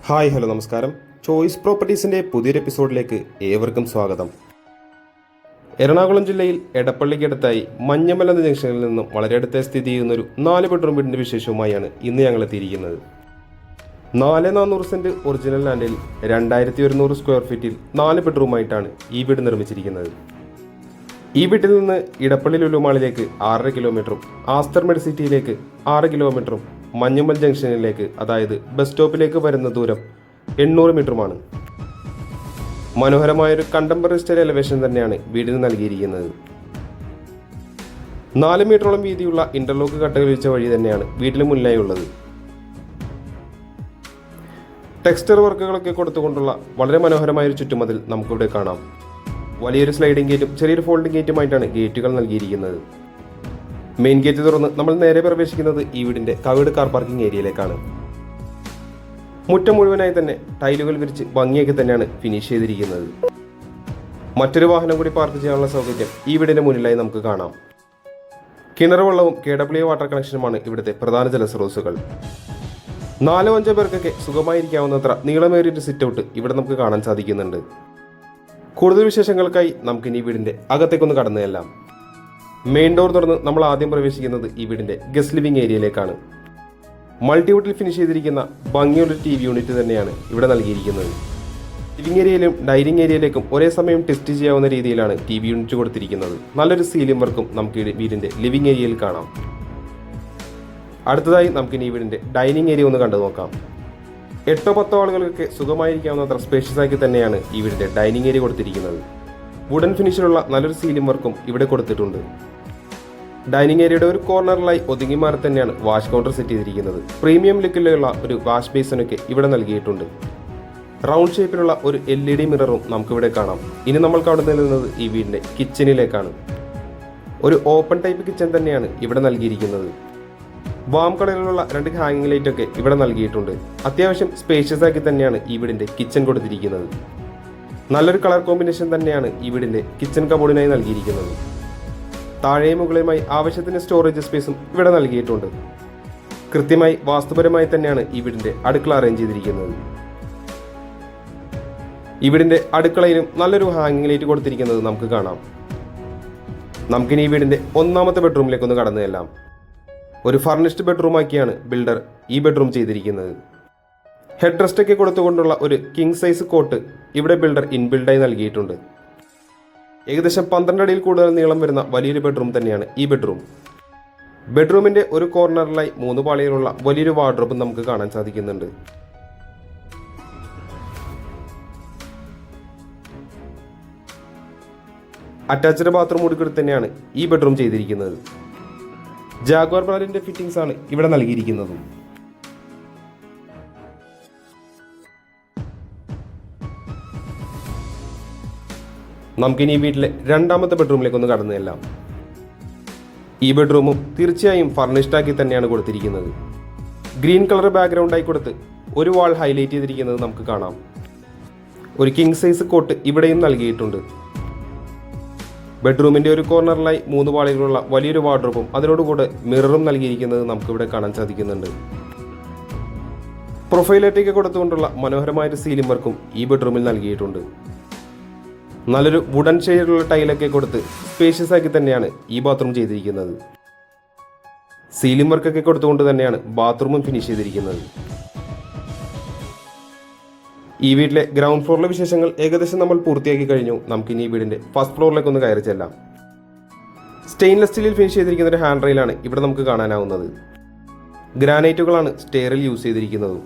Hi hello നമസ്കാരം. Choice പ്രോപ്പർട്ടീസിൻ്റെ പുതിയൊരു എപ്പിസോഡിലേക്ക് ഏവർക്കും സ്വാഗതം. എറണാകുളം ജില്ലയിൽ എടപ്പള്ളിക്കടുത്തായി മഞ്ഞമല എന്ന ജംഗ്ഷനിൽ നിന്നും വളരെ അടുത്തായി സ്ഥിതി ചെയ്യുന്ന ഒരു 4 ബെഡ്റൂം വീടിൻ്റെ വിശേഷവുമായാണ് ഇന്ന് ഞങ്ങൾ എത്തിയിരിക്കുന്നത്. 4,400 സെൻറ്റ് ഒറിജിനൽ ലാൻഡിൽ 2,100 സ്ക്വയർ ഫീറ്റിൽ 4 ബെഡ്റൂമായിട്ടാണ് ഈ വീട് നിർമ്മിച്ചിരിക്കുന്നത്. ഈ വീട്ടിൽ നിന്ന് ഇടപ്പള്ളി ലുലു മാളിലേക്ക് 6.5 കിലോമീറ്ററും ആസ്റ്റർ മെഡിസിറ്റിയിലേക്ക് 6 കിലോമീറ്ററും മഞ്ഞുമൽ ജംഗ്ഷനിലേക്ക് അതായത് ബസ് സ്റ്റോപ്പിലേക്ക് വരുന്ന ദൂരം 800 മീറ്ററുമാണ്. മനോഹരമായൊരു കണ്ടംപററി സ്റ്റൈൽ എലവേഷൻ തന്നെയാണ് വീടിന് നൽകിയിരിക്കുന്നത്. 4 മീറ്ററോളം വീതിയുള്ള ഇന്റർലോക്ക് കട്ടകൾ വെച്ച വഴി തന്നെയാണ് വീടിന് മുന്നിലായി ഉള്ളത്. ടെക്സ്ചർ വർക്കുകളൊക്കെ കൊടുത്തുകൊണ്ടുള്ള വളരെ മനോഹരമായൊരു ചുറ്റുമതിൽ നമുക്കിവിടെ കാണാം. വലിയൊരു സ്ലൈഡിംഗ് ഗേറ്റും ചെറിയൊരു ഫോൾഡിംഗ് ഗേറ്റുമായിട്ടാണ് ഗേറ്റുകൾ നൽകിയിരിക്കുന്നത്. മെയിൻ ഗേറ്റ് തുറന്ന് നമ്മൾ നേരെ പ്രവേശിക്കുന്നത് ഈ വീടിന്റെ കവേർഡ് കാർ പാർക്കിംഗ് ഏരിയയിലേക്കാണ്. മുറ്റം മുഴുവനായി തന്നെ ടൈലുകൾ വിരിച്ച് ഭംഗിയൊക്കെ തന്നെയാണ് ഫിനിഷ് ചെയ്തിരിക്കുന്നത്. മറ്റൊരു വാഹനം കൂടി പാർക്ക് ചെയ്യാനുള്ള സൗകര്യം ഈ വീടിന്റെ മുന്നിലായി നമുക്ക് കാണാം. കിണർ വെള്ളവും KW വാട്ടർ കണക്ഷനുമാണ് ഇവിടുത്തെ പ്രധാന ജലസ്രോതസ്സുകൾ. 4-5 പേർക്കൊക്കെ സുഖമായിരിക്കാവുന്നത്ര നീളമേറിയൊരു സിറ്റ് ഔട്ട് ഇവിടെ നമുക്ക് കാണാൻ സാധിക്കുന്നുണ്ട്. കൂടുതൽ വിശേഷങ്ങൾക്കായി നമുക്കിനി ഈ വീടിന്റെ അകത്തേക്കൊന്ന് കടന്നു ചെല്ലാം. മെയിൻ ഡോർ തുറന്ന് നമ്മൾ ആദ്യം പ്രവേശിക്കുന്നത് ഈ വീടിന്റെ ഗസ്റ്റ് ലിവിംഗ് ഏരിയയിലേക്കാണ്. മൾട്ടിവുഡിൽ ഫിനിഷ് ചെയ്തിരിക്കുന്ന ഭംഗിയുള്ള TV യൂണിറ്റ് തന്നെയാണ് ഇവിടെ നൽകിയിരിക്കുന്നത്. ലിവിംഗ് ഏരിയയിലും ഡൈനിങ് ഏരിയയിലേക്കും ഒരേ സമയം ടെസ്റ്റ് ചെയ്യാവുന്ന രീതിയിലാണ് TV യൂണിറ്റ് കൊടുത്തിരിക്കുന്നത്. നല്ലൊരു സീലിംഗ് വർക്കും നമുക്ക് വീടിന്റെ ലിവിംഗ് ഏരിയയിൽ കാണാം. അടുത്തതായി നമുക്കിനി ഈ വീടിന്റെ ഡൈനിങ് ഏരിയ ഒന്ന് കണ്ടു നോക്കാം. 8-10 ആളുകൾക്കൊക്കെ സുഖമായിരിക്കാവുന്നത്ര സ്പേഷ്യസ് ആക്കി തന്നെയാണ് ഈ വീടിന്റെ ഡൈനിങ് ഏരിയ കൊടുത്തിരിക്കുന്നത്. വുഡൻ ഫിനിഷിലുള്ള നല്ലൊരു സീലിംഗ് വർക്കും ഇവിടെ കൊടുത്തിട്ടുണ്ട്. ഡൈനിങ് ഏരിയയുടെ ഒരു കോർണറിലായി ഒതുങ്ങി മാറി തന്നെയാണ് വാഷ് കൗണ്ടർ സെറ്റ് ചെയ്തിരിക്കുന്നത്. പ്രീമിയം ലുക്കിലുള്ള ഒരു വാഷ് ബേസിനൊക്കെ ഇവിടെ നൽകിയിട്ടുണ്ട്. റൗണ്ട് ഷേപ്പിലുള്ള ഒരു LED മിററും നമുക്കിവിടെ കാണാം. ഇനി നമ്മൾ കടന്നു നിൽക്കുന്നത് ഈ വീടിന്റെ കിച്ചണിലേക്കാണ്. ഒരു ഓപ്പൺ ടൈപ്പ് കിച്ചൺ തന്നെയാണ് ഇവിടെ നൽകിയിരിക്കുന്നത്. വാം കളറിലുള്ള 2 ഹാങ്ങിങ് ലൈറ്റ് ഒക്കെ ഇവിടെ നൽകിയിട്ടുണ്ട്. അത്യാവശ്യം സ്പേഷ്യസ് ആക്കി തന്നെയാണ് ഈ വീടിന്റെ കിച്ചൺ കൊടുത്തിരിക്കുന്നത്. നല്ലൊരു കളർ കോമ്പിനേഷൻ തന്നെയാണ് ഈ വീടിന്റെ കിച്ചൺ കബോർഡിനായി നൽകിയിരിക്കുന്നത്. താഴെയും മുകളിലുമായി ആവശ്യത്തിന് സ്റ്റോറേജ് സ്പേസും ഇവിടെ നൽകിയിട്ടുണ്ട്. കൃത്യമായി വാസ്തുപരമായി തന്നെയാണ് ഈ വീടിന്റെ അടുക്കള അറേഞ്ച് ചെയ്തിരിക്കുന്നത്. ഈ വീടിന്റെ അടുക്കളയിലും നല്ലൊരു ഹാങ്ങിങ് ലൈറ്റ് കൊടുത്തിരിക്കുന്നത് നമുക്ക് കാണാം. നമുക്കിനി ഈ വീടിന്റെ 1ാമത്തെ ബെഡ്റൂമിലേക്ക് ഒന്ന് കടന്നു ചെല്ലാം. ഒരു ഫർണിഷ്ഡ് ബെഡ്റൂമാക്കിയാണ് ബിൽഡർ ഈ ബെഡ്റൂം ചെയ്തിരിക്കുന്നത്. ഹെഡ് റെസ്റ്റ് ഒക്കെ കൊടുത്തുകൊണ്ടുള്ള ഒരു കിങ് സൈസ് കോട്ട് ഇവിടെ ബിൽഡർ ഇൻബിൽഡായി നൽകിയിട്ടുണ്ട്. ഏകദേശം 12 അടിയിൽ കൂടുതൽ നീളം വരുന്ന വലിയൊരു ബെഡ്റൂം തന്നെയാണ് ഈ ബെഡ്റൂം. ബെഡ്റൂമിന്റെ ഒരു കോർണറിലായി 3 പാളിയിലുള്ള വലിയൊരു വാർഡ്രോബ് നമുക്ക് കാണാൻ സാധിക്കുന്നുണ്ട്. അറ്റാച്ച്ഡ് ബാത്റൂം കൂടി തന്നെയാണ് ഈ ബെഡ്റൂം ചെയ്തിരിക്കുന്നത്. ജാഗ്വാർ ബ്രാൻഡിന്റെ ഫിറ്റിംഗ്സ് ആണ് ഇവിടെ നൽകിയിരിക്കുന്നത്. നമുക്കിനി ഈ വീട്ടിലെ 2ാമത്തെ ബെഡ്റൂമിലേക്ക് ഒന്ന് കടന്നു ചെല്ലാം. ഈ ബെഡ്റൂമും തീർച്ചയായും ഫർണിഷ്ഡ് ആക്കി തന്നെയാണ് കൊടുത്തിരിക്കുന്നത്. ഗ്രീൻ കളർ ബാക്ക്ഗ്രൗണ്ടായി കൊടുത്ത് ഒരു വാൾ ഹൈലൈറ്റ് ചെയ്തിരിക്കുന്നത് നമുക്ക് കാണാം. ഒരു കിങ് സൈസ് കോട്ട് ഇവിടെയും നൽകിയിട്ടുണ്ട്. ബെഡ്റൂമിന്റെ ഒരു കോർണറിലായി 3 പാളികളുള്ള വലിയൊരു വാർഡ്രോബും അതിനോടുകൂടെ മിററും നൽകിയിരിക്കുന്നത് നമുക്കിവിടെ കാണാൻ സാധിക്കുന്നുണ്ട്. പ്രൊഫൈലേറ്റൊക്കെ കൊടുത്തുകൊണ്ടുള്ള മനോഹരമായ സീലിംഗ് വർക്കും ഈ ബെഡ്റൂമിൽ നൽകിയിട്ടുണ്ട്. നല്ലൊരു വുഡൻ ഷെയ്ഡിലുള്ള ടൈലൊക്കെ കൊടുത്ത് സ്പേഷ്യസ് ആക്കി തന്നെയാണ് ഈ ബാത്റൂം ചെയ്തിരിക്കുന്നത്. സീലിംഗ് വർക്കൊക്കെ കൊടുത്തുകൊണ്ട് തന്നെയാണ് ബാത്റൂമും ഫിനിഷ് ചെയ്തിരിക്കുന്നത്. ഈ വീട്ടിലെ ഗ്രൗണ്ട് ഫ്ലോറിലെ വിശേഷങ്ങൾ ഏകദേശം നമ്മൾ പൂർത്തിയാക്കി കഴിഞ്ഞു. നമുക്കിനി ഈ വീടിന്റെ ഫസ്റ്റ് ഫ്ലോറിലേക്ക് ഒന്ന് കയറി ചെല്ലാം. സ്റ്റെയിൻലെസ് സ്റ്റീലിൽ ഫിനിഷ് ചെയ്തിരിക്കുന്ന ഒരു ഹാൻഡ് റെയിലാണ് ഇവിടെ നമുക്ക് കാണാനാവുന്നത്. ഗ്രാനൈറ്റുകളാണ് സ്റ്റെയറിൽ യൂസ് ചെയ്തിരിക്കുന്നത്.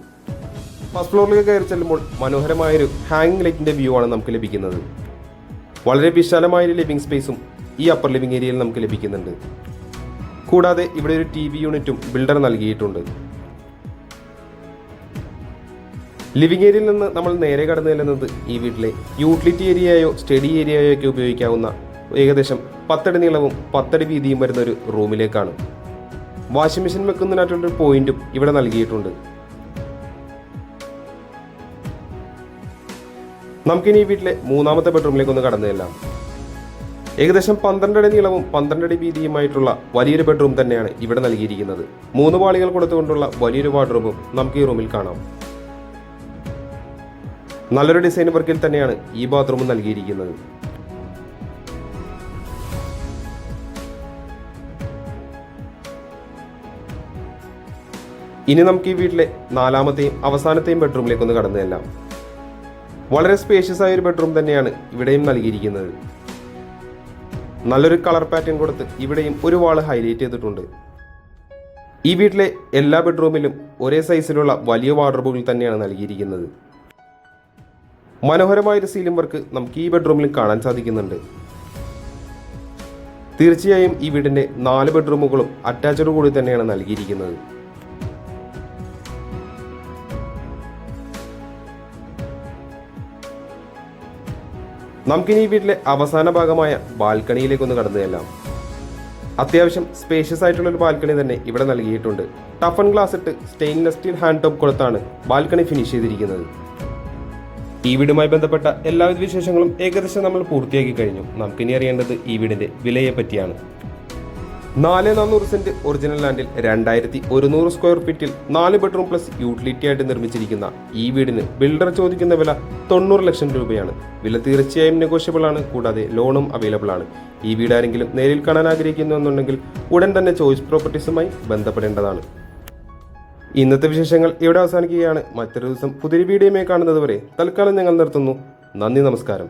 ഫസ്റ്റ് ഫ്ലോറിലേക്ക് കയറി ചെല്ലുമ്പോൾ മനോഹരമായൊരു ഹാങ്ങിങ് ലൈറ്റിന്റെ വ്യൂ ആണ് നമുക്ക് ലഭിക്കുന്നത്. വളരെ വിശാലമായൊരു ലിവിംഗ് സ്പേസും ഈ അപ്പർ ലിവിംഗ് ഏരിയയിൽ നമുക്ക് ലഭിക്കുന്നുണ്ട്. കൂടാതെ ഇവിടെ ഒരു TV യൂണിറ്റും ബിൽഡർ നൽകിയിട്ടുണ്ട്. ലിവിംഗ് ഏരിയയിൽ നിന്ന് നമ്മൾ നേരെ കടന്നു ചെല്ലുന്നത് ഈ വീട്ടിലെ യൂട്ടിലിറ്റി ഏരിയയോ സ്റ്റഡി ഏരിയയോ ഒക്കെ ഉപയോഗിക്കാവുന്ന ഏകദേശം 10 അടി നീളവും 10 അടി വീതിയും വരുന്ന ഒരു റൂമിലേക്കാണ്. വാഷിംഗ് മെഷീൻ വെക്കുന്നതിനായിട്ടുള്ളൊരു പോയിന്റും ഇവിടെ നൽകിയിട്ടുണ്ട്. നമുക്കിനി ഈ വീട്ടിലെ 3ാമത്തെ ബെഡ്റൂമിലേക്ക് ഒന്ന് കടന്നു ചെല്ലാം. ഏകദേശം 12 അടി നീളവും 12 അടി വീതിയുമായിട്ടുള്ള വലിയൊരു ബെഡ്റൂം തന്നെയാണ് ഇവിടെ നൽകിയിരിക്കുന്നത്. 3 പാളികൾ കൊടുത്തുകൊണ്ടുള്ള വലിയൊരു വാർഡ്രോബും നമുക്ക് ഈ റൂമിൽ കാണാം. നല്ലൊരു ഡിസൈൻ വർക്കിൽ തന്നെയാണ് ഈ ബാത്റൂം നൽകിയിരിക്കുന്നത്. ഇനി നമുക്ക് ഈ വീട്ടിലെ നാലാമത്തെയും അവസാനത്തെയും ബെഡ്റൂമിലേക്ക് ഒന്ന് കടന്നു ചെല്ലാം. വളരെ സ്പേഷ്യസ് ആയ ഒരു ബെഡ്റൂം തന്നെയാണ് ഇവിടെയും നൽകിയിരിക്കുന്നത്. നല്ലൊരു കളർ പാറ്റേൺ കൊടുത്ത് ഇവിടെയും ഒരു വാള് ഹൈലൈറ്റ് ചെയ്തിട്ടുണ്ട്. ഈ വീട്ടിലെ എല്ലാ ബെഡ്റൂമിലും ഒരേ സൈസിലുള്ള വലിയ വാർഡ്രോബുകൾ തന്നെയാണ് നൽകിയിരിക്കുന്നത്. മനോഹരമായൊരു സീലിംഗ് വർക്ക് നമുക്ക് ഈ ബെഡ്റൂമിൽ കാണാൻ സാധിക്കുന്നുണ്ട്. തീർച്ചയായും ഈ വീടിന്റെ 4 ബെഡ്റൂമുകളും അറ്റാച്ച്ഡ് കൂടി തന്നെയാണ് നൽകിയിരിക്കുന്നത്. നമുക്കിനി ഈ വീട്ടിലെ അവസാന ഭാഗമായ ബാൽക്കണിയിലേക്കൊന്ന് കടന്നു ചെല്ലാം. അത്യാവശ്യം സ്പേഷ്യസ് ആയിട്ടുള്ള ഒരു ബാൽക്കണി തന്നെ ഇവിടെ നൽകിയിട്ടുണ്ട്. ടഫ് ആൻഡ് ഗ്ലാസ് ഇട്ട് സ്റ്റെയിൻലെസ് സ്റ്റീൽ ഹാൻഡ് ടോപ്പ് കൊടുത്താണ് ബാൽക്കണി ഫിനിഷ് ചെയ്തിരിക്കുന്നത്. ഈ വീടുമായി ബന്ധപ്പെട്ട എല്ലാവിധ വിശേഷങ്ങളും ഏകദേശം നമ്മൾ പൂർത്തിയാക്കി കഴിഞ്ഞു. നമുക്കിനി അറിയേണ്ടത് ഈ വീടിന്റെ വിലയെ പറ്റിയാണ്. 4,400 സെന്റ് ഒറിജിനൽ ലാൻഡിൽ 2,100 സ്ക്വയർ ഫീറ്റിൽ 4 ബെഡ്റൂം പ്ലസ് യൂട്ടിലിറ്റി ആയിട്ട് നിർമ്മിച്ചിരിക്കുന്ന ഈ വീടിന് ബിൽഡർ ചോദിക്കുന്ന വില 90 ലക്ഷം രൂപയാണ്. വില തീർച്ചയായും നെഗോഷ്യബിൾ ആണ്. കൂടാതെ ലോണും അവൈലബിൾ ആണ്. ഈ വീട് ആരെങ്കിലും നേരിൽ കാണാൻ ആഗ്രഹിക്കുന്നു എന്നുണ്ടെങ്കിൽ ഉടൻ തന്നെ ചോയ്സ് പ്രോപ്പർട്ടീസുമായി ബന്ധപ്പെടേണ്ടതാണ്. ഇന്നത്തെ വിശേഷങ്ങൾ ഇവിടെ അവസാനിക്കുകയാണ്. മറ്റൊരു ദിവസം പുതിയൊരു വീഡിയോയുമായി കാണുന്നത് വരെ തൽക്കാലം ഞങ്ങൾ നിർത്തുന്നു. നന്ദി, നമസ്കാരം.